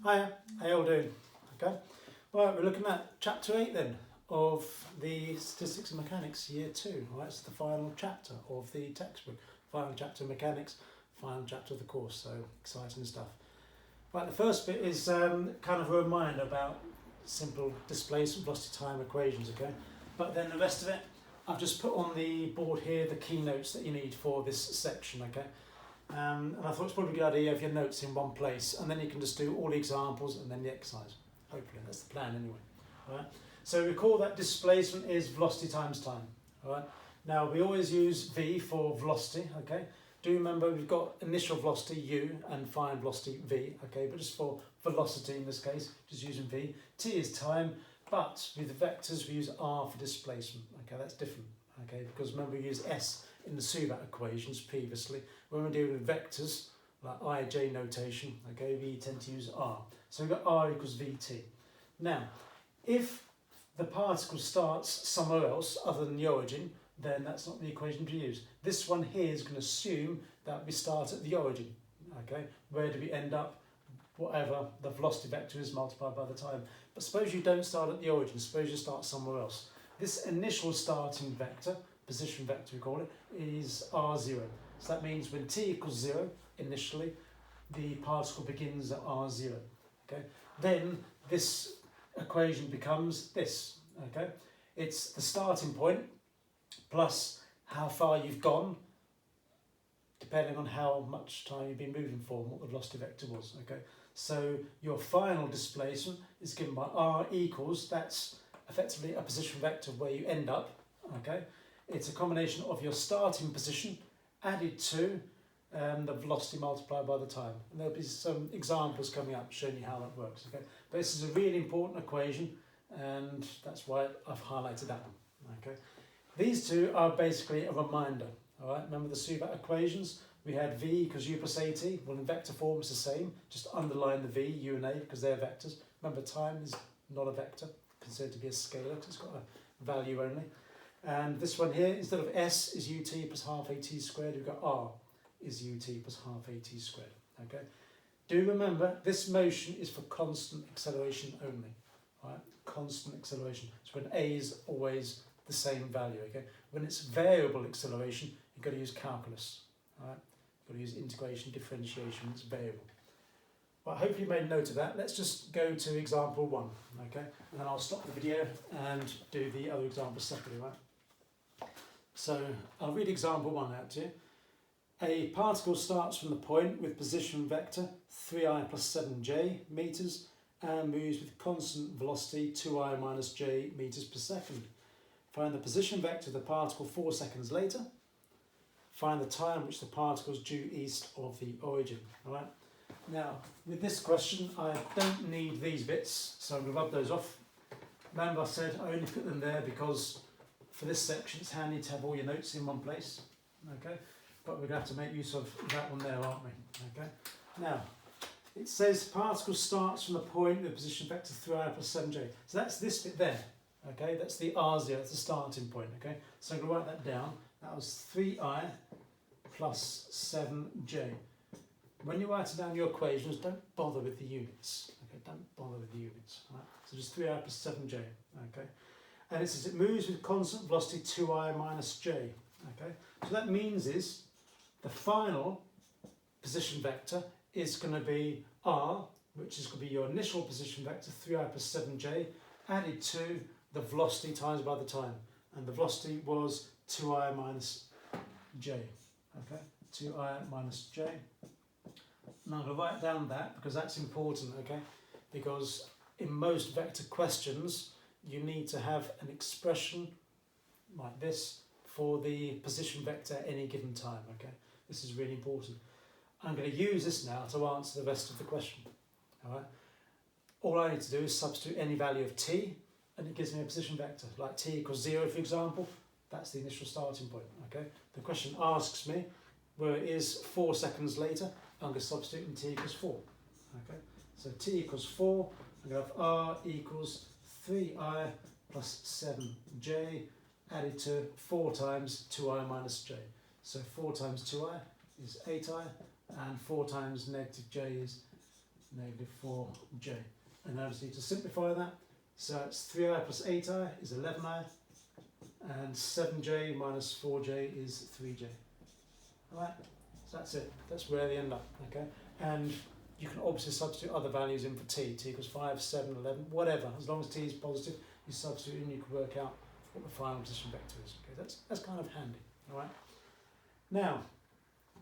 Hiya, how you all doing? Okay, right, we're looking at chapter 8 then of the Statistics and Mechanics year 2. Right, it's the final chapter of the textbook, final chapter of mechanics, final chapter of the course, so exciting stuff. Right, the first bit is kind of a reminder about simple displacement velocity time equations, okay? But then the rest of it, I've just put on the board here the keynotes that you need for this section, okay? And I thought it's probably a good idea if your notes in one place, and then you can just do all the examples and then the exercise. Hopefully, that's the plan anyway. All right. So recall that displacement is velocity times time. All right. Now we always use v for velocity. Okay. Do remember we've got initial velocity u and final velocity v. Okay. But just for velocity in this case, just using v. T is time, but with the vectors we use r for displacement. Okay, that's different. Okay, because remember we used s in the suvat equations previously. When we're dealing with vectors, like ij notation, okay, we tend to use r. So we've got r equals vt. Now, if the particle starts somewhere else other than the origin, then that's not the equation to use. This one here is going to assume that we start at the origin. Okay, where do we end up? Whatever the velocity vector is multiplied by the time. But suppose you don't start at the origin, suppose you start somewhere else. This initial starting vector, position vector we call it, is r0. So that means when t equals 0 initially, the particle begins at r0. Okay? Then this equation becomes this. Okay? It's the starting point plus how far you've gone, depending on how much time you've been moving for and what the velocity vector was. Okay? So your final displacement is given by r equals, that's effectively a position vector where you end up. Okay? It's a combination of your starting position added to the velocity multiplied by the time. And there'll be some examples coming up showing you how that works. Okay? But this is a really important equation, and that's why I've highlighted that one. Okay? These two are basically a reminder. All right? Remember the suvat equations? We had v equals u plus at. Well, in vector form it's the same. Just underline the v, u and a, because they're vectors. Remember, time is not a vector, considered to be a scalar because it's got a value only. And this one here, instead of s is ut plus half at squared, we've got r is ut plus half at squared. Okay. Do remember, this motion is for constant acceleration only. Right? Constant acceleration. So when a is always the same value. Okay. When it's variable acceleration, you've got to use calculus. Right? You've got to use integration, differentiation. It's variable. Well, hopefully you made note of that. Let's just go to example 1. Okay. And then I'll stop the video and do the other examples separately. Right. So I'll read example 1 out to you. A particle starts from the point with position vector 3i plus 7j meters and moves with constant velocity 2i minus j meters per second. Find the position vector of the particle 4 seconds later. Find the time which the particle is due east of the origin. All right. Now, with this question, I don't need these bits, so I'm going to rub those off. Remember I said I only put them there because for this section it's handy to have all your notes in one place. Okay, but we're going to have to make use of that one there, aren't we? Okay. Now, it says particle starts from the point with position vector 3i plus 7j. So that's this bit there. Okay, that's the r0, that's the starting point. Okay, so I'm going to write that down. That was 3i plus 7j. When you're writing down your equations, don't bother with the units. Okay, don't bother with the units. Right? So just 3i plus 7j. Okay, and it says it moves with constant velocity 2i minus j. Okay, so that means is the final position vector is going to be r, which is going to be your initial position vector 3i plus 7j, added to the velocity times by the time, and the velocity was 2i minus j. Okay, 2i minus j. Now I'm going to write down that because that's important, okay? Because in most vector questions, you need to have an expression like this for the position vector at any given time, okay? This is really important. I'm going to use this now to answer the rest of the question, all right? All I need to do is substitute any value of t, and it gives me a position vector, like t equals 0, for example. That's the initial starting point, okay? The question asks me where it is 4 seconds later. I'm going to substitute in t equals 4. Okay, so t equals 4. I'm going to have r equals 3i plus 7j added to 4 times 2i minus j. So 4 times 2i is 8i, and 4 times negative j is negative 4j. And now I just need to simplify that. So it's 3i plus 8i is 11i, and 7j minus 4j is 3j. Alright, so that's it. That's where they end up, okay? And you can obviously substitute other values in for t equals 5, 7, 11, whatever. As long as t is positive, you substitute and you can work out what the final position vector is. Okay, that's kind of handy, alright? Now,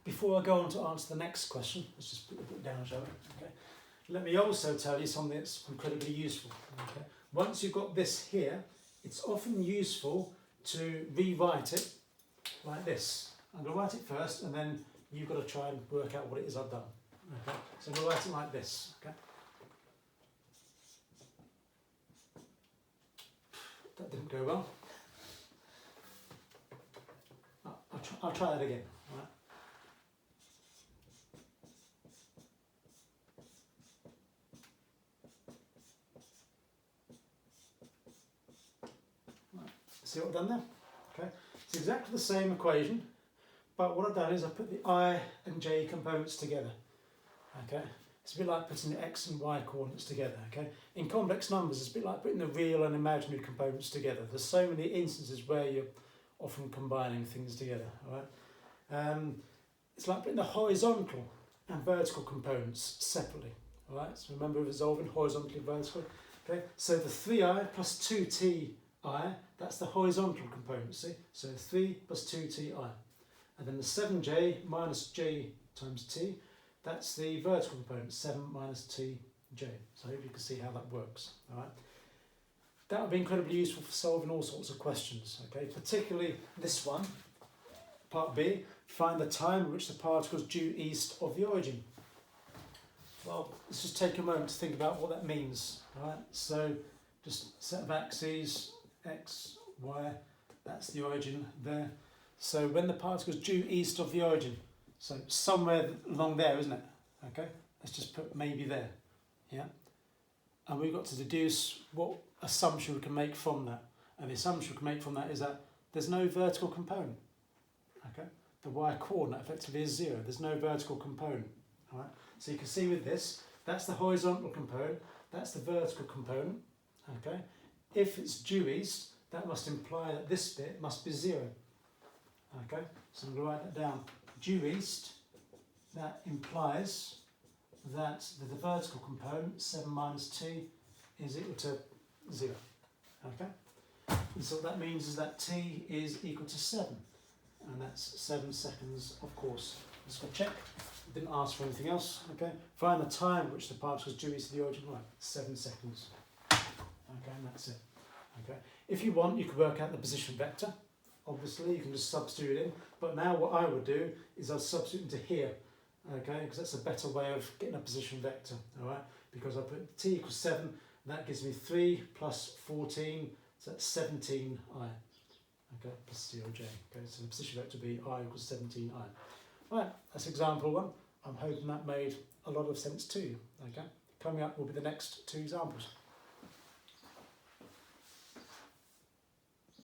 before I go on to answer the next question, let's just put it down, shall we? Okay. Let me also tell you something that's incredibly useful. Okay. Once you've got this here, it's often useful to rewrite it like this. I'm going to write it first, and then you've got to try and work out what it is I've done. Okay. So I'm going to write it like this. Okay. That didn't go well. I'll try that again. Right. See what I've done there? Okay, it's exactly the same equation, but what I've done is I've put the I and j components together. Okay, it's a bit like putting the x and y coordinates together. Okay, in complex numbers, it's a bit like putting the real and imaginary components together. There's so many instances where you're often combining things together. All right, it's like putting the horizontal and vertical components separately. All right, so remember resolving horizontally and vertically. Okay, so the 3i plus 2ti. That's the horizontal component, see? So 3 plus 2ti. And then the 7j minus j times t, that's the vertical component, 7 minus tj. So I hope you can see how that works. All right. That would be incredibly useful for solving all sorts of questions, okay? Particularly this one, part B, find the time at which the particle is due east of the origin. Well, let's just take a moment to think about what that means. All right. So just set of axes, x, y, that's the origin there. So when the particle is due east of the origin, so somewhere along there, isn't it? Okay, let's just put maybe there, yeah? And we've got to deduce what assumption we can make from that. And the assumption we can make from that is that there's no vertical component, okay? The y coordinate effectively is 0, there's no vertical component, all right? So you can see with this, that's the horizontal component, that's the vertical component, okay? If it's due east, that must imply that this bit must be 0. Okay, so I'm going to write that down. Due east, that implies that the vertical component, 7 minus t, is equal to 0. Okay, and so what that means is that t is equal to 7. And that's 7 seconds, of course. Let's go check. Didn't ask for anything else. Okay, find the time at which the particle is due east of the origin. Right, 7 seconds. Okay, and that's it. Okay. If you want, you could work out the position vector. Obviously, you can just substitute it in. But now what I would do is I'll substitute into here. Okay, because that's a better way of getting a position vector. All right, because I put t equals 7, and that gives me 3 plus 14, so that's 17i. Okay, plus c or j. Okay, so the position vector would be I equals 17i. Right, that's example 1. I'm hoping that made a lot of sense to you. Okay, coming up will be the next 2 examples.